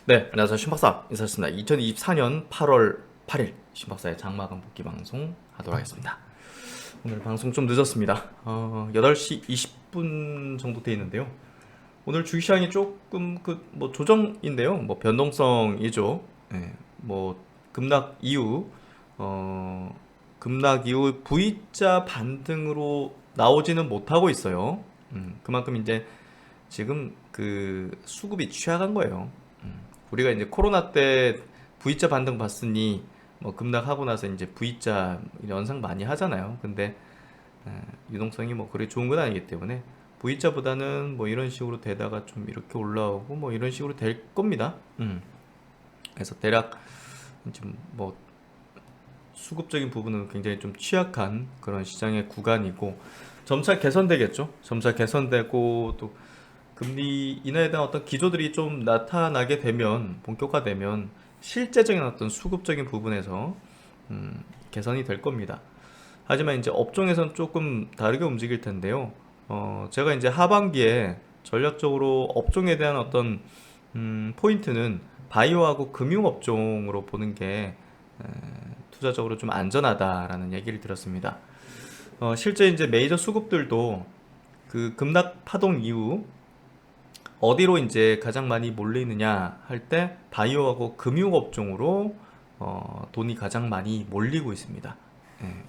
네, 안녕하세요. 신박사 인사드렸습니다. 2024년 8월 8일 신박사의 장마감 복귀 방송 하도록 하겠습니다. 오늘 방송 좀 늦었습니다. 8시 20분 정도 돼 있는데요. 오늘 주식시장이 조금 뭐 조정인데요. 뭐 변동성이죠. 네, 뭐 급락 이후 급락 이후 V자 반등으로 나오지는 못하고 있어요. 그만큼 이제 지금 그 수급이 취약한 거예요. 우리가 이제 코로나 때 V자 반등 봤으니 뭐 급락하고 나서 이제 V자 연상 많이 하잖아요. 근데 유동성이 뭐 그리 좋은 건 아니기 때문에 V자보다는 뭐 이런 식으로 되다가 좀 이렇게 올라오고 뭐 이런 식으로 될 겁니다. 그래서 대략 지금 뭐 수급적인 부분은 굉장히 좀 취약한 그런 시장의 구간이고 점차 개선되겠죠. 점차 개선되고 또 금리 인하에 대한 어떤 기조들이 좀 나타나게 되면 본격화되면 실제적인 어떤 수급적인 부분에서 개선이 될 겁니다. 하지만 이제 업종에선 조금 다르게 움직일 텐데요. 제가 이제 하반기에 전략적으로 업종에 대한 어떤 포인트는 바이오하고 금융 업종으로 보는 게 투자적으로 좀 안전하다라는 얘기를 들었습니다. 실제 이제 메이저 수급들도 그 급락 파동 이후 어디로 이제 가장 많이 몰리느냐 할 때 바이오하고 금융업종으로 돈이 가장 많이 몰리고 있습니다.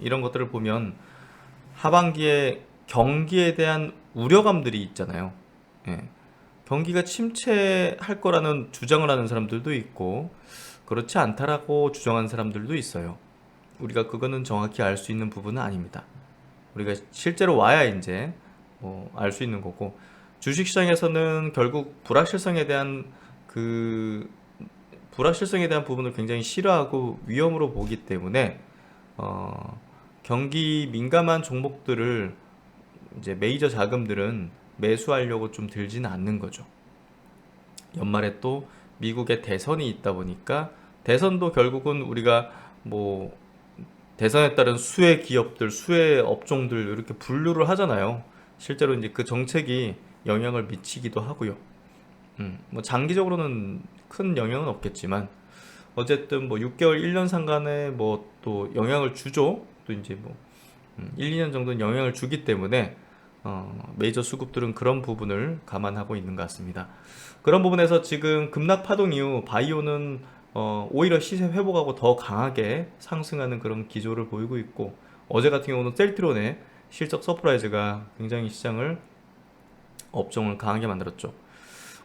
이런 것들을 보면 하반기에 경기에 대한 우려감들이 있잖아요. 예, 경기가 침체할 거라는 주장을 하는 사람들도 있고 그렇지 않다라고 주장하는 사람들도 있어요. 우리가 그거는 정확히 알 수 있는 부분은 아닙니다. 우리가 실제로 와야 이제 알 수 있는 거고 주식시장에서는 결국 그 불확실성에 대한 부분을 굉장히 싫어하고 위험으로 보기 때문에 경기 민감한 종목들을 이제 메이저 자금들은 매수하려고 좀 들지는 않는 거죠. 연말에 또 미국의 대선이 있다 보니까 대선도 결국은 우리가 뭐 대선에 따른 수혜 기업들, 수혜 업종들 이렇게 분류를 하잖아요. 실제로 이제 그 정책이 영향을 미치기도 하고요. 뭐 장기적으로는 큰 영향은 없겠지만 어쨌든 뭐 6개월, 1년 상간에 뭐 또 영향을 주죠. 또 이제 뭐 1, 2년 정도는 영향을 주기 때문에 메이저 수급들은 그런 부분을 감안하고 있는 것 같습니다. 그런 부분에서 지금 급락 파동 이후 바이오는 오히려 시세 회복하고 더 강하게 상승하는 그런 기조를 보이고 있고 어제 같은 경우는 셀트론의 실적 서프라이즈가 굉장히 시장을 업종을 강하게 만들었죠.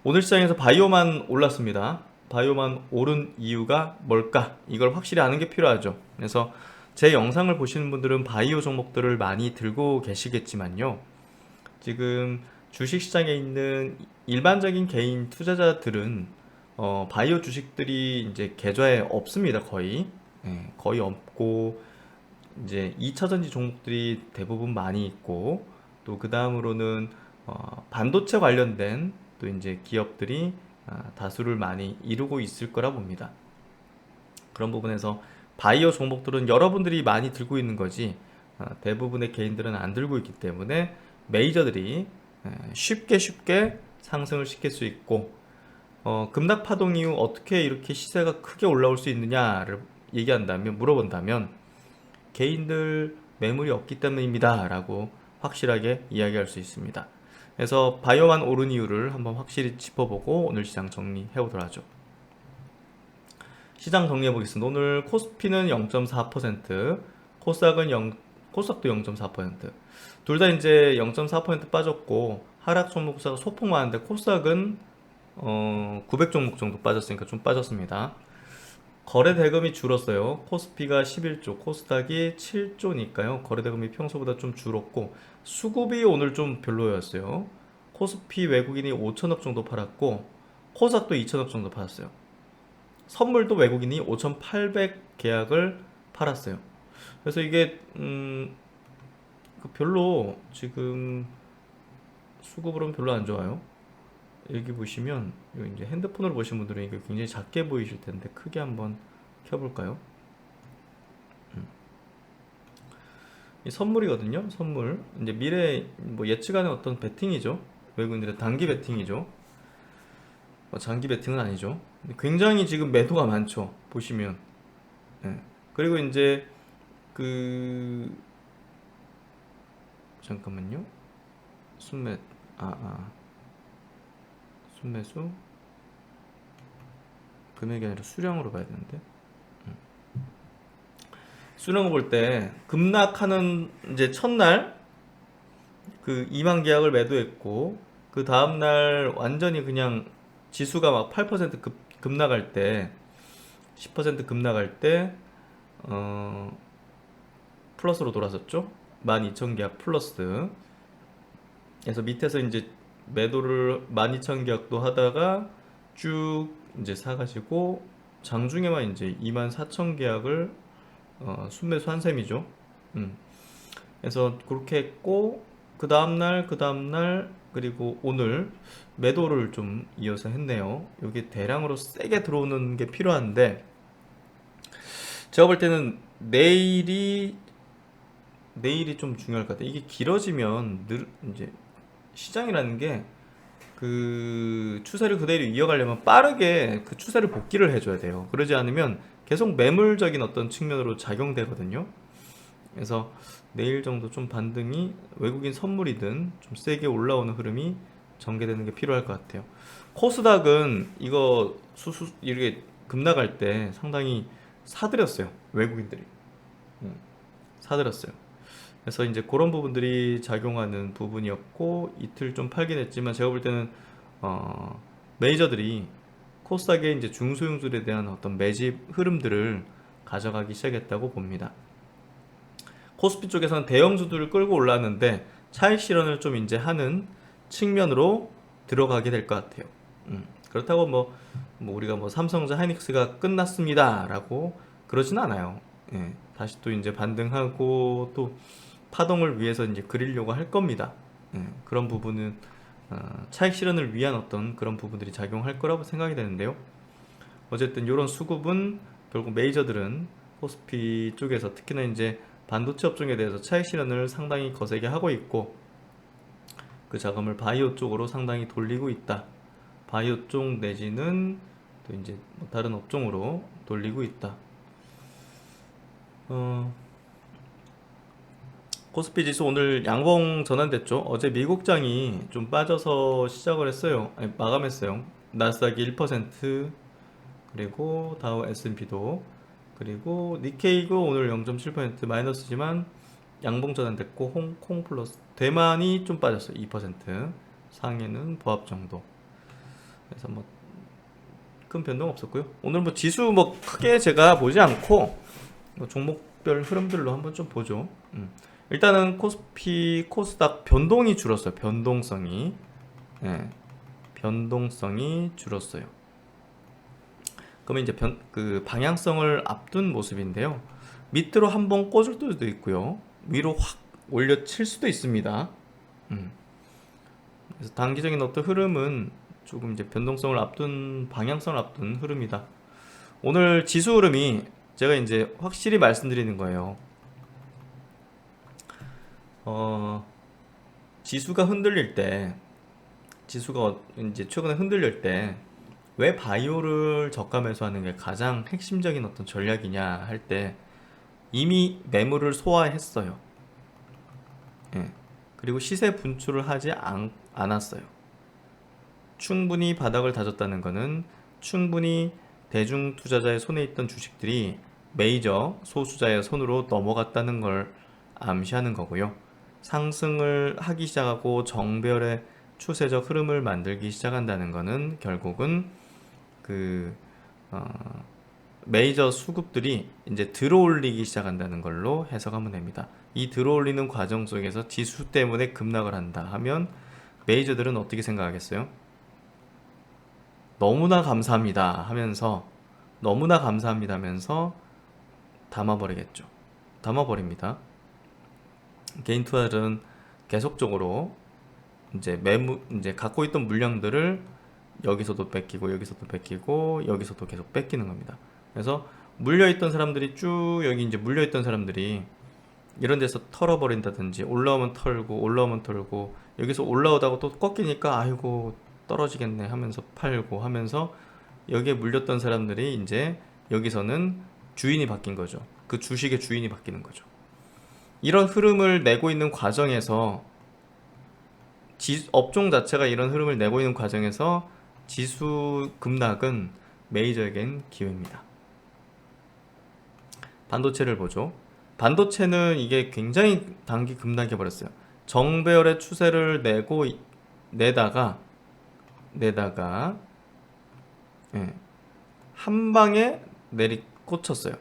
오늘 시장에서 바이오만 올랐습니다. 바이오만 오른 이유가 뭘까? 이걸 확실히 아는 게 필요하죠. 그래서 제 영상을 보시는 분들은 바이오 종목들을 많이 들고 계시겠지만요. 지금 주식시장에 있는 일반적인 개인 투자자들은 바이오 주식들이 이제 계좌에 없습니다. 거의. 거의 없고 이제 2차전지 종목들이 대부분 많이 있고 또 그 다음으로는 반도체 관련된 또 이제 기업들이 다수를 많이 이루고 있을 거라 봅니다. 그런 부분에서 바이오 종목들은 여러분들이 많이 들고 있는 거지 대부분의 개인들은 안 들고 있기 때문에 메이저들이 쉽게 상승을 시킬 수 있고 급락 파동 이후 어떻게 이렇게 시세가 크게 올라올 수 있느냐를 물어본다면 개인들 매물이 없기 때문입니다 라고 확실하게 이야기할 수 있습니다. 그래서 바이오만 오른 이유를 한번 확실히 짚어보고 오늘 시장 정리해 보도록 하죠. 시장 정리해 보겠습니다. 오늘 코스피는 0.4%, 코스닥도 0.4%. 둘 다 이제 0.4% 빠졌고 하락 종목사가 소폭 많은데 코스닥은 900 종목 정도 빠졌으니까 좀 빠졌습니다. 거래 대금이 줄었어요. 코스피가 11조, 코스닥이 7조니까요. 거래 대금이 평소보다 좀 줄었고 수급이 오늘 좀 별로였어요. 코스피 외국인이 5천억 정도 팔았고 코스닥도 2천억 정도 팔았어요. 선물도 외국인이 5,800 계약을 팔았어요. 그래서 이게 별로 지금 수급으로는 별로 안 좋아요. 여기 보시면 여기 이제 핸드폰으로 보신 분들은 이게 굉장히 작게 보이실 텐데 크게 한번 켜볼까요? 이 선물이거든요. 선물 이제 미래 뭐 예측하는 어떤 베팅이죠. 외국인들의 단기 베팅이죠. 장기 베팅은 아니죠. 굉장히 지금 매도가 많죠. 보시면. 예. 그리고 이제 그 잠깐만요. 순매 순매수 금액이 아니라 수량으로 봐야 되는데. 수량을 볼 때 급락하는 이제 첫날 그 2만 계약을 매도했고 그 다음날 완전히 그냥 지수가 막 8% 급락할 때 10% 급락할 때 플러스로 돌아섰죠. 12,000계약 플러스. 그래서 밑에서 이제 매도를 12,000계약도 하다가 쭉 이제 사가지고 장중에만 이제 24,000계약을 순매수 한 셈이죠. 그래서 그렇게 했고 그 다음날 그리고 오늘 매도를 좀 이어서 했네요. 여기 대량으로 세게 들어오는 게 필요한데 제가 볼 때는 내일이 좀 중요할 것 같아요. 이게 길어지면 이제 시장이라는 게 그 추세를 그대로 이어가려면 빠르게 그 추세를 복귀를 해줘야 돼요. 그러지 않으면 계속 매물적인 어떤 측면으로 작용되거든요. 그래서 내일 정도 좀 반등이 외국인 선물이든 좀 세게 올라오는 흐름이 전개되는 게 필요할 것 같아요. 코스닥은 이거 이렇게 급락할 때 상당히 사들였어요. 외국인들이. 사들였어요. 그래서 이제 그런 부분들이 작용하는 부분이었고 이틀 좀 팔긴 했지만 제가 볼 때는 메이저들이 코스닥의 이제 중소형주에 대한 어떤 매집 흐름들을 가져가기 시작했다고 봅니다. 코스피 쪽에서는 대형주들을 끌고 올랐는데 차익 실현을 좀 이제 하는 측면으로 들어가게 될 것 같아요. 그렇다고 뭐 우리가 뭐 삼성전자 하이닉스가 끝났습니다 라고 그러진 않아요. 예, 다시 또 이제 반등하고 또 파동을 위해서 이제 그리려고 할 겁니다. 예, 그런 부분은 차익 실현을 위한 어떤 그런 부분들이 작용할 거라고 생각이 되는데요. 어쨌든 이런 수급은 결국 메이저들은 코스피 쪽에서 특히나 이제 반도체 업종에 대해서 차익 실현을 상당히 거세게 하고 있고 그 자금을 바이오 쪽으로 상당히 돌리고 있다. 바이오 쪽 내지는 또 이제 뭐 다른 업종으로 돌리고 있다. 코스피 지수 오늘 양봉 전환됐죠. 어제 미국장이 좀 빠져서 시작을 했어요. 아니, 마감했어요. 나스닥이 1%, 그리고 다우 S&P도, 그리고 니케이도 오늘 0.7% 마이너스지만 양봉 전환됐고 홍콩 플러스 대만이 좀 빠졌어요. 2%. 상해는 보합 정도. 그래서 뭐 큰 변동 없었고요. 오늘 뭐 지수 뭐 크게 제가 보지 않고 뭐 종목별 흐름들로 한번 좀 보죠. 일단은 코스피, 코스닥 변동이 줄었어요. 변동성이. 예, 변동성이 줄었어요. 그러면 이제 그 방향성을 앞둔 모습인데요. 밑으로 한번 꽂을 수도 있고요. 위로 확 올려칠 수도 있습니다. 그래서 단기적인 어떤 흐름은 조금 이제 변동성을 앞둔, 방향성을 앞둔 흐름이다. 오늘 지수 흐름이 제가 이제 확실히 말씀드리는 거예요. 지수가 흔들릴 때, 지수가 이제 최근에 흔들릴 때, 왜 바이오를 저가 매수하는 게 가장 핵심적인 어떤 전략이냐 할 때, 이미 매물을 소화했어요. 예. 그리고 시세 분출을 하지 않았어요. 충분히 바닥을 다졌다는 것은 충분히 대중 투자자의 손에 있던 주식들이 메이저 소수자의 손으로 넘어갔다는 걸 암시하는 거고요. 상승을 하기 시작하고 정별의 추세적 흐름을 만들기 시작한다는 것은 결국은 그 메이저 수급들이 이제 들어올리기 시작한다는 걸로 해석하면 됩니다. 이 들어올리는 과정 속에서 지수 때문에 급락을 한다 하면 메이저들은 어떻게 생각하겠어요? 너무나 감사합니다 하면서 담아버리겠죠. 담아버립니다. 개인 투자들은 계속적으로 이제 갖고 있던 물량들을 여기서도 뺏기고 여기서도 계속 뺏기는 겁니다. 그래서 물려있던 사람들이 쭉 여기 이제 물려있던 사람들이 이런 데서 털어버린다든지 올라오면 털고 여기서 올라오다가 또 꺾이니까 아이고 떨어지겠네 하면서 팔고 하면서 여기에 물렸던 사람들이 이제 여기서는 주인이 바뀐 거죠. 그 주식의 주인이 바뀌는 거죠. 이런 흐름을 내고 있는 과정에서 업종 자체가 이런 흐름을 내고 있는 과정에서 지수 급락은 메이저에겐 기회입니다. 반도체를 보죠. 반도체는 이게 굉장히 단기 급락해 버렸어요. 정배열의 추세를 내다가 예, 한 방에 꽂혔어요.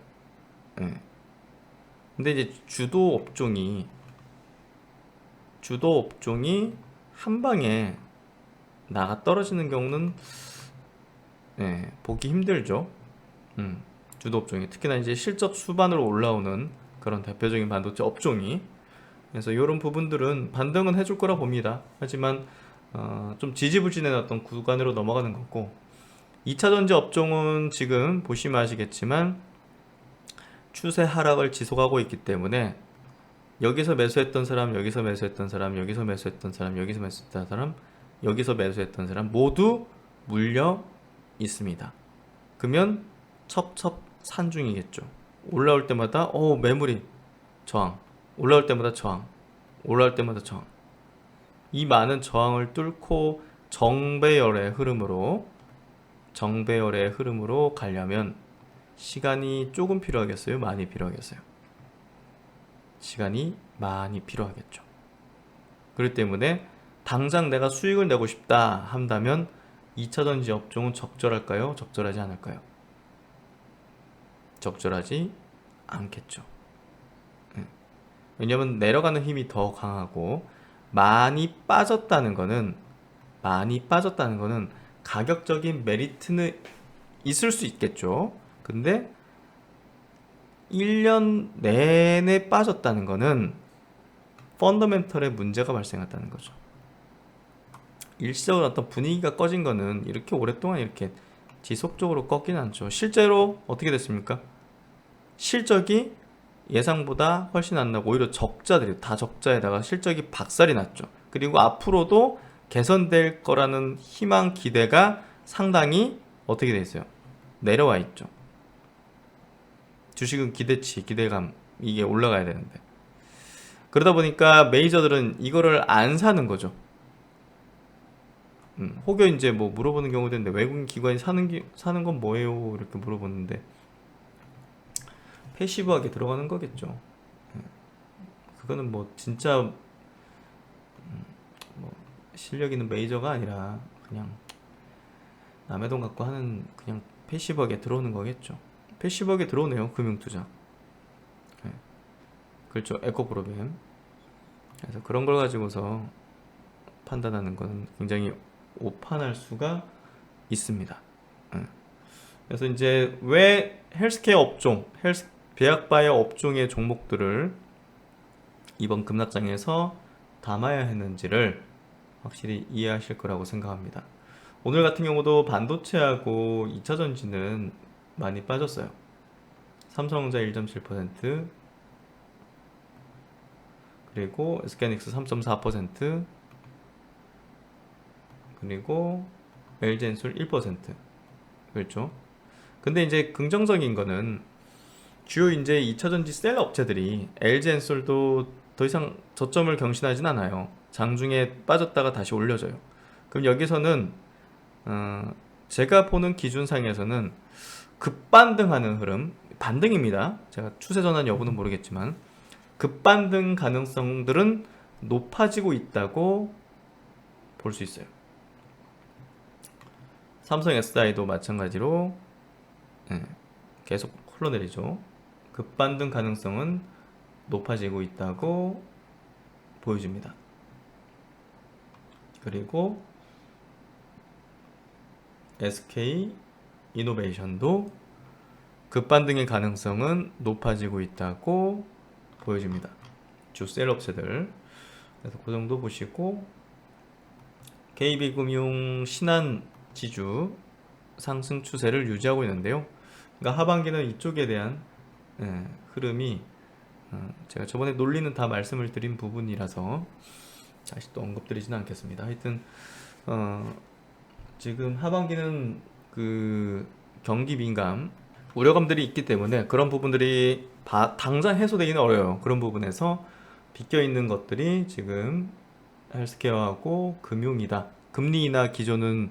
예. 근데 이제 주도 업종이 한 방에 나가 떨어지는 경우는 보기 힘들죠. 주도 업종이 특히나 이제 실적 수반으로 올라오는 그런 대표적인 반도체 업종이, 그래서 이런 부분들은 반등은 해줄 거라 봅니다. 하지만 좀 지지부진해 놨던 구간으로 넘어가는 거고, 2차전지 업종은 지금 보시면 아시겠지만 추세 하락을 지속하고 있기 때문에 여기서 매수했던 사람, 여기서 매수했던 사람, 여기서 매수했던 사람, 여기서 매수했던 사람, 여기서 매수했던 사람 모두 물려 있습니다. 그러면 첩첩산중이겠죠. 올라올 때마다 매물이 저항, 올라올 때마다 저항, 올라올 때마다 저항. 이 많은 저항을 뚫고 정배열의 흐름으로 가려면 시간이 조금 필요하겠어요? 많이 필요하겠어요? 시간이 많이 필요하겠죠. 그렇기 때문에 당장 내가 수익을 내고 싶다 한다면 2차전지 업종은 적절할까요? 적절하지 않을까요? 적절하지 않겠죠. 왜냐하면 내려가는 힘이 더 강하고 많이 빠졌다는 거는 가격적인 메리트는 있을 수 있겠죠. 근데 1년 내내 빠졌다는 거는 펀더멘털에 문제가 발생했다는 거죠. 일시적으로 어떤 분위기가 꺼진 거는 이렇게 오랫동안 이렇게 지속적으로 꺾이는 않죠. 실제로 어떻게 됐습니까? 실적이 예상보다 훨씬 안 나고 오히려 다 적자에다가 실적이 박살이 났죠. 그리고 앞으로도 개선될 거라는 희망 기대가 상당히 어떻게 돼 있어요? 내려와 있죠. 주식은 기대치, 기대감 이게 올라가야 되는데, 그러다 보니까 메이저들은 이거를 안 사는 거죠. 혹여 이제 뭐 물어보는 경우도 있는데, 외국인 기관이 사는 건 뭐예요? 이렇게 물어보는데 패시브하게 들어가는 거겠죠. 그거는 뭐 진짜 뭐 실력 있는 메이저가 아니라 그냥 남의 돈 갖고 하는, 그냥 패시브하게 들어오는 거겠죠. 패시브하게 들어오네요, 금융투자. 그렇죠, 에코 프로그램. 그래서 그런 걸 가지고서 판단하는 건 굉장히 오판할 수가 있습니다. 그래서 이제 왜 헬스케어 업종, 제약바이오 업종의 종목들을 이번 급락장에서 담아야 했는지를 확실히 이해하실 거라고 생각합니다. 오늘 같은 경우도 반도체하고 2차전지는 많이 빠졌어요. 삼성전자 1.7%, 그리고 SK하이닉스 3.4%, 그리고 LG엔솔 1%. 그렇죠? 근데 이제 긍정적인 거는 주요 이제 2차전지 셀 업체들이 LG엔솔도 더 이상 저점을 경신하진 않아요. 장중에 빠졌다가 다시 올려져요. 그럼 여기서는 제가 보는 기준상에서는 급반등하는 흐름, 반등입니다. 제가 추세 전환 여부는 모르겠지만 급반등 가능성들은 높아지고 있다고 볼 수 있어요. 삼성 SDI도 마찬가지로 계속 흘러내리죠. 급반등 가능성은 높아지고 있다고 보여집니다. 그리고 SK 이노베이션도 급반등의 가능성은 높아지고 있다고 보여집니다. 주 셀 업체들. 그래서 그 정도 보시고, KB금융 신한지주 상승 추세를 유지하고 있는데요. 그러니까 하반기는 이쪽에 대한 흐름이, 제가 저번에 논리는 다 말씀을 드린 부분이라서 다시 또 언급드리지는 않겠습니다. 하여튼 지금 하반기는 그 경기 민감 우려감들이 있기 때문에 그런 부분들이 당장 해소되기는 어려워요. 그런 부분에서 비껴 있는 것들이 지금 헬스케어하고 금융이다. 금리 인하 기조는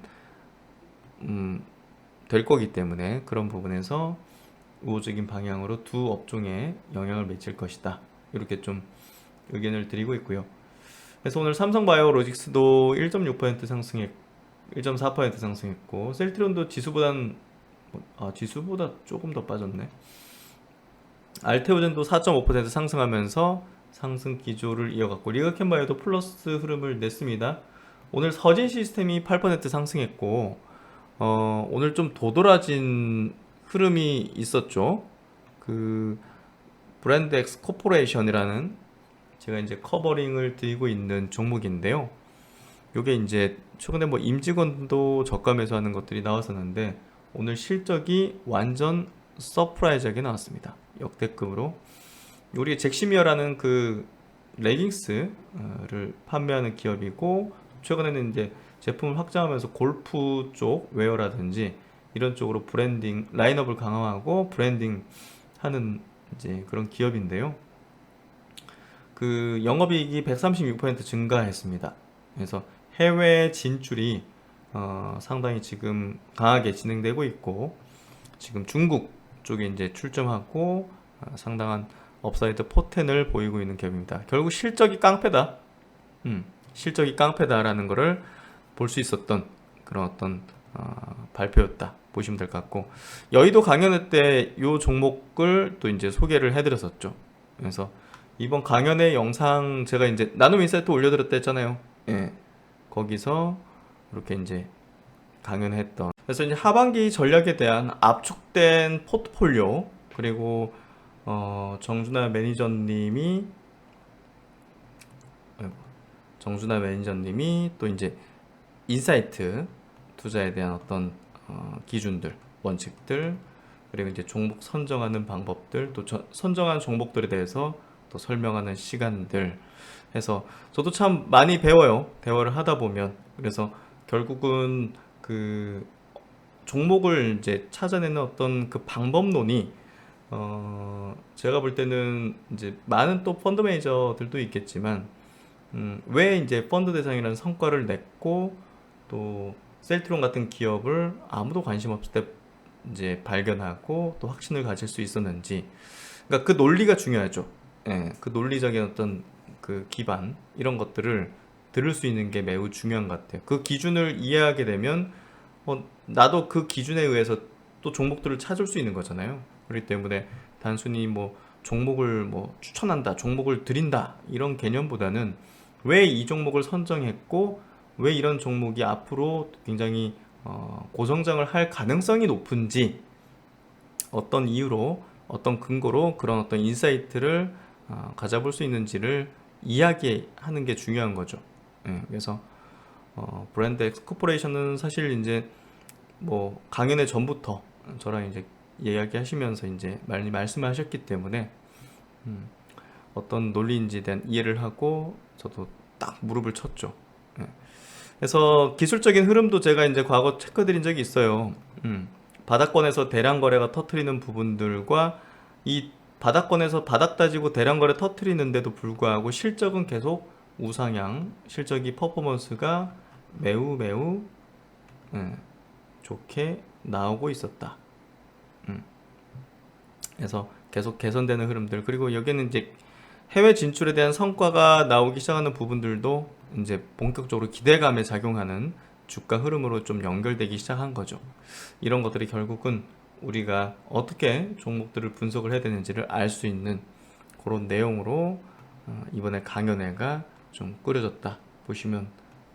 될 거기 때문에 그런 부분에서 우호적인 방향으로 두 업종에 영향을 미칠 것이다. 이렇게 좀 의견을 드리고 있고요. 그래서 오늘 삼성바이오로직스도 1.6% 상승했고 1.4% 상승했고 셀트리온도 지수보다 조금 더 빠졌네. 알테오젠도 4.5% 상승하면서 상승 기조를 이어갔고 리가캔바이오도 플러스 흐름을 냈습니다. 오늘 서진 시스템이 8% 상승했고 오늘 좀 도드라진 흐름이 있었죠. 그 브랜드 엑스 코퍼레이션이라는 제가 이제 커버링을 드리고 있는 종목인데요. 요게 이제 최근에 뭐 임직원도 저가 매수하는 것들이 나왔었는데 오늘 실적이 완전 서프라이즈하게 나왔습니다. 역대급으로. 우리 잭시미어라는 그 레깅스를 판매하는 기업이고 최근에는 이제 제품을 확장하면서 골프 쪽 웨어라든지 이런 쪽으로 브랜딩 라인업을 강화하고 브랜딩 하는 이제 그런 기업인데요. 그 영업이익이 136% 증가했습니다. 그래서 해외 진출이 상당히 지금 강하게 진행되고 있고 지금 중국 쪽에 이제 출점하고 상당한 업사이드 포텐을 보이고 있는 기업입니다. 결국 실적이 깡패다. 실적이 깡패다라는 것을 볼 수 있었던 그런 어떤 발표였다 보시면 될 것 같고 여의도 강연회 때 이 종목을 또 이제 소개를 해드렸었죠. 그래서 이번 강연회 영상 제가 이제 나눔 인사이트 올려드렸다 했잖아요. 예, 거기서 이렇게 이제 강연했던 그래서 이제 하반기 전략에 대한 압축된 포트폴리오 그리고 정준하 매니저님이 또 이제 인사이트 투자에 대한 어떤 기준들, 원칙들 그리고 이제 종목 선정하는 방법들 또 선정한 종목들에 대해서 또 설명하는 시간들 해서 저도 참 많이 배워요. 대화를 하다 보면 그래서 결국은 그 종목을 이제 찾아내는 어떤 그 방법론이 제가 볼 때는 이제 많은 또 펀드 매니저들도 있겠지만 왜 이제 펀드 대상이라는 성과를 냈고 또 셀트론 같은 기업을 아무도 관심 없을 때 이제 발견하고 또 확신을 가질 수 있었는지 그러니까 그 논리가 중요하죠. 예, 그 논리적인 어떤 그 기반 이런 것들을 들을 수 있는 게 매우 중요한 것 같아요. 그 기준을 이해하게 되면 나도 그 기준에 의해서 또 종목들을 찾을 수 있는 거잖아요. 그렇기 때문에 단순히 뭐 종목을 뭐 추천한다, 종목을 드린다 이런 개념보다는 왜 이 종목을 선정했고 왜 이런 종목이 앞으로 굉장히 고성장을 할 가능성이 높은지 어떤 이유로 어떤 근거로 그런 어떤 인사이트를 가져볼 수 있는지를 이야기하는 게 중요한 거죠. 예, 그래서 브랜드 엑스 코퍼레이션은 사실 이제 뭐 강연회 전부터 저랑 이제 이야기하시면서 이제 많이 말씀하셨기 때문에 어떤 논리인지에 대한 이해를 하고 저도 딱 무릎을 쳤죠. 예. 그래서 기술적인 흐름도 제가 이제 과거 체크드린 적이 있어요. 바닥권에서 대량 거래가 터트리는 부분들과 이 바닥권에서 바닥 따지고 대량 거래 터트리는데도 불구하고 실적은 계속 우상향, 실적이 퍼포먼스가 매우 좋게 나오고 있었다. 그래서 계속 개선되는 흐름들 그리고 여기는 이제 해외 진출에 대한 성과가 나오기 시작하는 부분들도 이제 본격적으로 기대감에 작용하는 주가 흐름으로 좀 연결되기 시작한 거죠. 이런 것들이 결국은 우리가 어떻게 종목들을 분석을 해야 되는지를 알 수 있는 그런 내용으로 이번에 강연회가 좀 꾸려졌다 보시면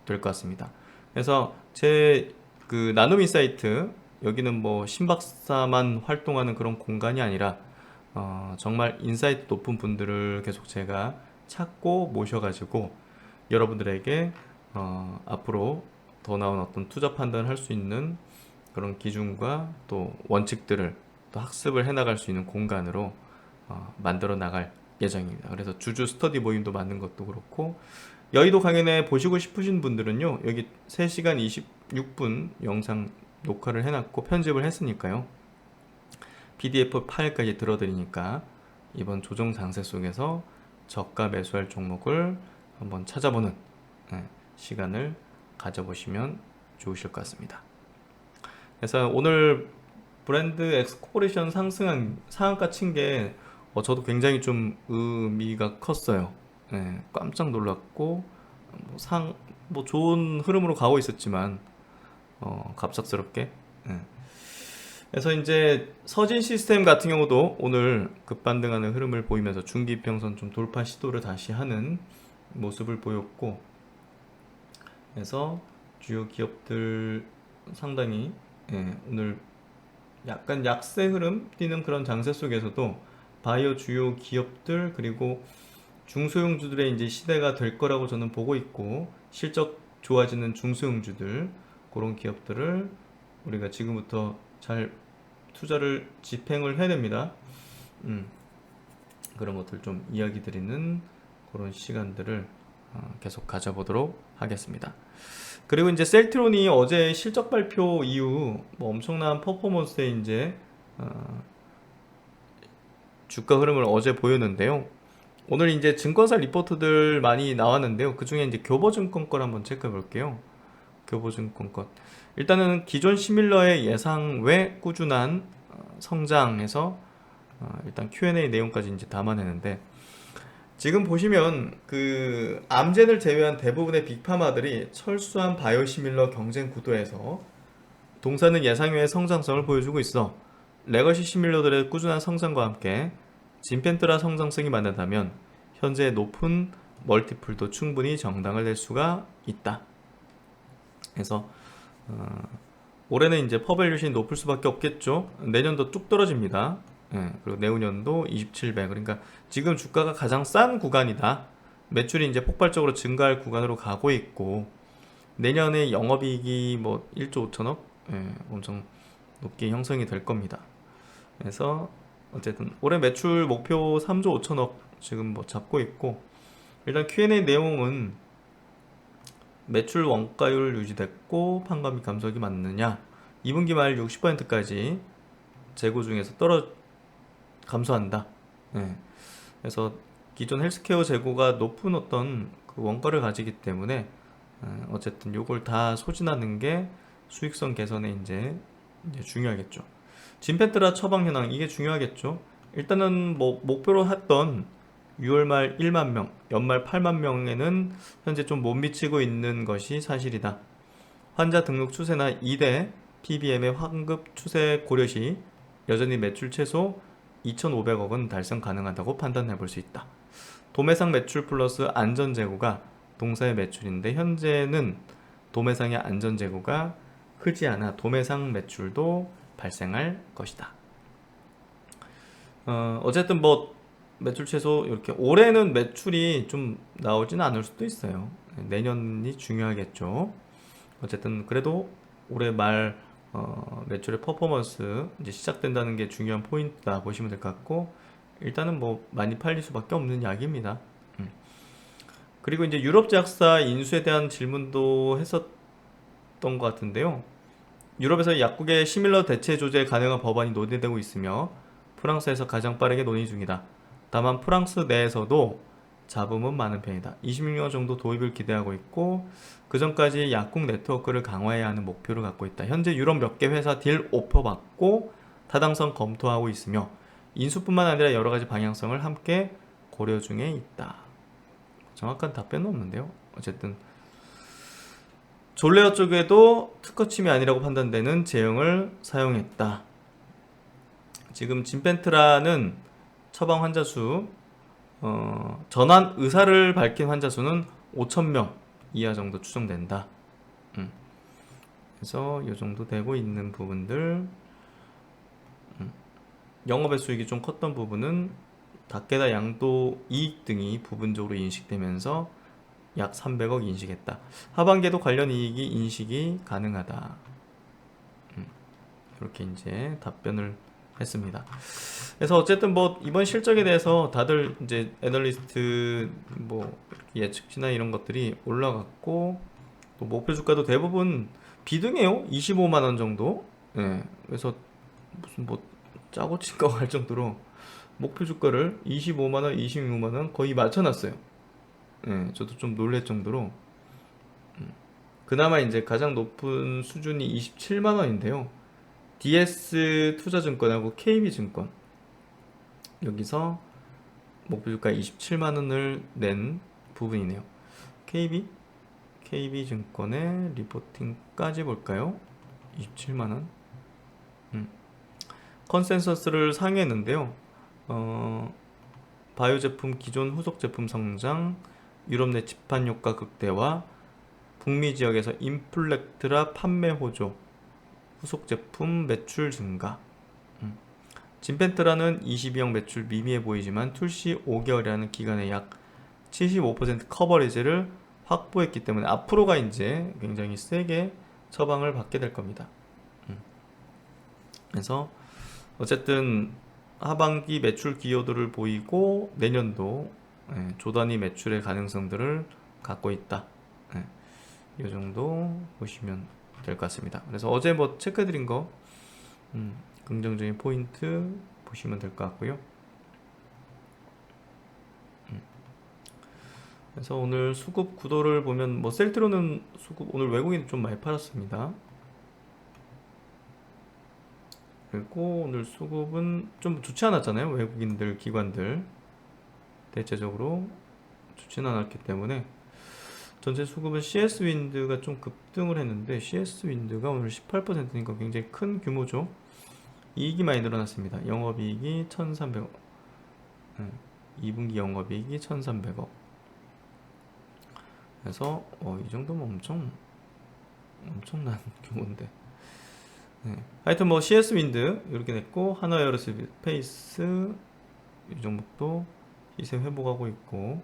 될 것 같습니다. 그래서 제 그 나눔 인사이트 여기는 뭐 신박사만 활동하는 그런 공간이 아니라 정말 인사이트 높은 분들을 계속 제가 찾고 모셔가지고 여러분들에게 앞으로 더 나은 어떤 투자 판단을 할 수 있는 그런 기준과 또 원칙들을 또 학습을 해나갈 수 있는 공간으로 만들어 나갈 예정입니다. 그래서 주주 스터디 모임도 만든 것도 그렇고 여의도 강연회 보시고 싶으신 분들은요 여기 3시간 26분 영상 녹화를 해놨고 편집을 했으니까요. PDF 파일까지 들어드리니까 이번 조정 장세 속에서 저가 매수할 종목을 한번 찾아보는 시간을 가져보시면 좋으실 것 같습니다. 그래서 오늘 브랜드 엑스코퍼레이션 상한가 친 게 저도 굉장히 좀 의미가 컸어요. 깜짝 놀랐고 뭐 좋은 흐름으로 가고 있었지만 갑작스럽게. 그래서 이제 서진 시스템 같은 경우도 오늘 급반등하는 흐름을 보이면서 중기평선 좀 돌파 시도를 다시 하는 모습을 보였고, 그래서 주요 기업들 상당히 오늘 약간 약세 흐름 띄는 그런 장세 속에서도 바이오 주요 기업들 그리고 중소형주들의 이제 시대가 될 거라고 저는 보고 있고, 실적 좋아지는 중소형주들 그런 기업들을 우리가 지금부터 잘 투자를 집행을 해야 됩니다. 그런 것들 좀 이야기 드리는 그런 시간들을 계속 가져보도록 하겠습니다. 그리고 이제 셀트론이 어제 실적 발표 이후 뭐 엄청난 퍼포먼스에 이제 주가 흐름을 어제 보였는데요. 오늘 이제 증권사 리포트들 많이 나왔는데요. 그 중에 이제 교보증권 걸 한번 체크해 볼게요. 교보증권 것. 일단은 기존 시밀러의 예상 외 꾸준한 성장에서 일단 Q&A 내용까지 이제 담아내는데, 지금 보시면 그 암젠을 제외한 대부분의 빅파마들이 철수한 바이오시밀러 경쟁 구도에서 동사는 예상 외의 성장성을 보여주고 있어. 레거시 시밀러들의 꾸준한 성장과 함께 진펜트라 성장성이 만나다면 현재 높은 멀티플도 충분히 정당을 낼 수가 있다. 그래서 올해는 이제 퍼밸류션이 높을 수밖에 없겠죠. 내년도 쭉 떨어집니다. 그리고 내후년도 27배. 그러니까 지금 주가가 가장 싼 구간이다. 매출이 이제 폭발적으로 증가할 구간으로 가고 있고, 내년에 영업이익이 뭐 1조 5천억 엄청 높게 형성이 될 겁니다. 그래서 어쨌든 올해 매출 목표 3조 5천억 지금 뭐 잡고 있고, 일단 Q&A 내용은 매출 원가율 유지됐고 판관비 감소액이 맞느냐, 2분기 말 60%까지 재고 중에서 감소한다. 그래서 기존 헬스케어 재고가 높은 어떤 그 원가를 가지기 때문에 어쨌든 요걸 다 소진하는 게 수익성 개선에 이제 중요하겠죠. 진펜트라 처방 현황, 이게 중요하겠죠. 일단은 뭐 목표로 했던 6월 말 1만 명, 연말 8만 명에는 현재 좀 못 미치고 있는 것이 사실이다. 환자 등록 추세나 2대 PBM의 환급 추세 고려 시 여전히 매출 최소 2,500억은 달성 가능하다고 판단해 볼 수 있다. 도매상 매출 플러스 안전재고가 동사의 매출인데, 현재는 도매상의 안전재고가 크지 않아 도매상 매출도 발생할 것이다. 어쨌든 뭐 매출 최소 이렇게, 올해는 매출이 좀 나오지는 않을 수도 있어요. 내년이 중요하겠죠. 어쨌든 그래도 올해 말 매출의 퍼포먼스 이제 시작된다는 게 중요한 포인트다 보시면 될 것 같고, 일단은 뭐 많이 팔릴 수밖에 없는 약입니다. 그리고 이제 유럽 제약사 인수에 대한 질문도 했었던 것 같은데요. 유럽에서 약국의 시밀러 대체 조제 가능한 법안이 논의되고 있으며 프랑스에서 가장 빠르게 논의 중이다. 다만 프랑스 내에서도 잡음은 많은 편이다. 26년 정도 도입을 기대하고 있고, 그 전까지 약국 네트워크를 강화해야 하는 목표를 갖고 있다. 현재 유럽 몇 개 회사 딜 오퍼 받고 타당성 검토하고 있으며 인수뿐만 아니라 여러 가지 방향성을 함께 고려 중에 있다. 정확한 답변은 없는데요. 어쨌든 졸레어 쪽에도 특허침이 아니라고 판단되는 제형을 사용했다. 지금 진펜트라는 처방 환자 수, 전환 의사를 밝힌 환자 수는 5,000명 이하 정도 추정된다. 그래서 이 정도 되고 있는 부분들, 영업의 수익이 좀 컸던 부분은 닥게다 양도 이익 등이 부분적으로 인식되면서 약 300억 인식했다. 하반기에도 관련 이익이 인식이 가능하다. 이렇게 이제 답변을 했습니다. 그래서 어쨌든 뭐 이번 실적에 대해서 다들 이제 애널리스트 뭐 예측치나 이런 것들이 올라갔고, 또 목표 주가도 대부분 비등해요. 25만 원 정도. 예. 그래서 무슨 뭐 짜고 친다고 할 정도로 목표 주가를 25만 원, 26만 원 거의 맞춰놨어요. 예. 저도 좀 놀랄 정도로. 그나마 이제 가장 높은 수준이 27만 원인데요. DS 투자증권하고 KB증권 여기서 목표 주가 27만 원을 낸 부분이네요. KB증권의 리포팅까지 볼까요? 27만 원. 컨센서스를 상회했는데요. 바이오 제품 기존 후속 제품 성장, 유럽 내 집판 효과 극대화, 북미 지역에서 인플렉트라 판매 호조, 후속 제품 매출 증가. 진펜트라는 22형 매출 미미해 보이지만 출시 5개월이라는 기간에 약 75% 커버리지를 확보했기 때문에 앞으로가 이제 굉장히 세게 처방을 받게 될 겁니다. 그래서 어쨌든 하반기 매출 기여도를 보이고 내년도 조단위 매출의 가능성들을 갖고 있다. 이 정도 보시면 될 것 같습니다. 그래서 어제 뭐 체크해드린 거 긍정적인 포인트 보시면 될 것 같고요. 그래서 오늘 수급 구도를 보면 뭐 셀트로는 수급 오늘 외국인이 좀 많이 팔았습니다. 그리고 오늘 수급은 좀 좋지 않았잖아요. 외국인들 기관들 대체적으로 좋지는 않았기 때문에 전체 수급은 CS 윈드가 좀 급등을 했는데 CS 윈드가 오늘 18%니까 굉장히 큰 규모죠. 이익이 많이 늘어났습니다. 영업이익이 1,300억. 2분기 영업이익이 1,300억. 그래서 이 정도면 엄청난 규모인데. 하여튼 뭐 CS 윈드 이렇게 됐고 하나에어로스페이스 이 종목도 시세 회복하고 있고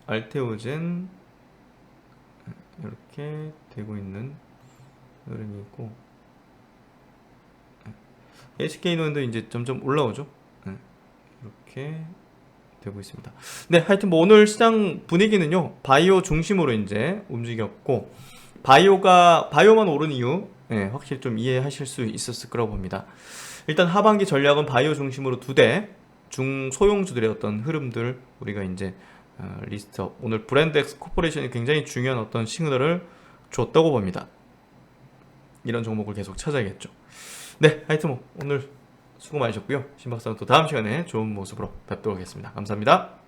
알테오젠 이렇게 되고 있는 흐름이 있고 HK노현도 이제 점점 올라오죠. 이렇게 되고 있습니다. 네, 하여튼 뭐 오늘 시장 분위기는요 바이오 중심으로 이제 움직였고 바이오만 오른 이유 확실히 좀 이해하실 수 있었을 거라고 봅니다. 일단 하반기 전략은 바이오 중심으로 2대 중소형주들의 어떤 흐름들 우리가 이제 리스트업 오늘 브랜드엑스 코퍼레이션이 굉장히 중요한 어떤 시그널을 줬다고 봅니다. 이런 종목을 계속 찾아야겠죠. 네, 하여튼 뭐 오늘 수고 많으셨고요. 신박사는 또 다음 시간에 좋은 모습으로 뵙도록 하겠습니다. 감사합니다.